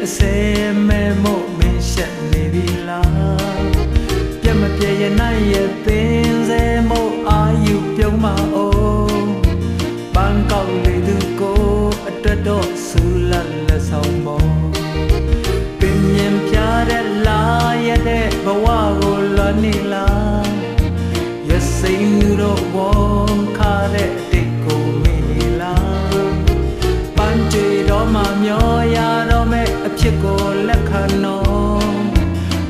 အစဲမဲမို့မင်းရှက်နေပြီလားပြတ်မပြည့်ရဲ့နိုင်ရဲ့ပင်စဲမို့အာယူပြုံးမအောင်ဘန်ကောက်လေးသူကိုအတွက်တော့ဆူလက်လက်ဆောင်ပေါ်ပင်မြင်ပြတဲ့လာရတဲ့ဘဝကိုလွန်နေလားရစိမ့်သူတို့ဝန်ခါတဲ့တိတ်ကိုမေးလားပန်းကြွေတော့မှမျောရတော့မဲ့အဖြစ်ကိုလက်ခံတော့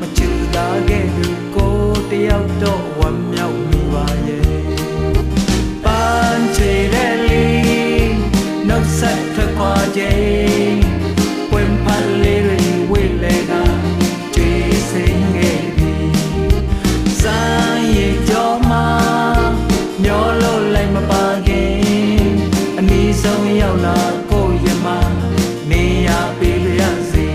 မချူတာခဲ့သူကိုတယောက်တော့ဝမ်းမြောက်မိပါရဲ့ပန်းချေတဲ့လီနှုတ်ဆက်ထွက်ခွာခြင်းပွင့်ဖတ်လေးတွေဝေးလေကကြွေးစိမ်ခဲ့ပြီစမ်းရည်ကြောမှာမျောလို့လိုက်မပါခင်အနည်းဆုံးရောက်လာကိုရမနေရပေးလျက်စီ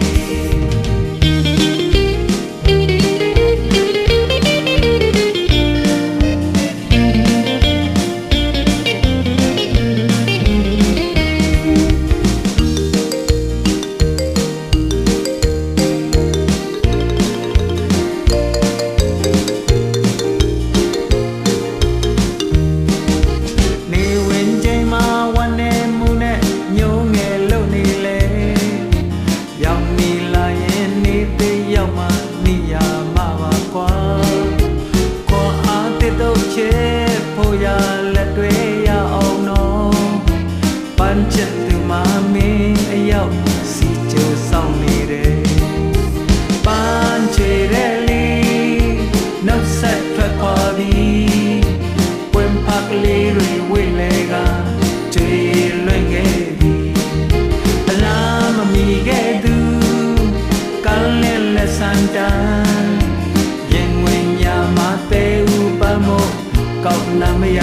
ချက်သူမမင်းအရောက်စီကျိုးဆောင်နေတယ်ပန်းချေတဲ့လီနှုတ်ဆက်ထွက်ခွာပြီးပွင့်ဖတ်လေးတွေဝေးလေကကြွေလွင့်ခဲ့ပြီအလားမမီခဲ့သူကလည်းလက်ဆန်တန်ရင်ဝင်ညာမသေးဘူးပမို့ကောက်နာမရ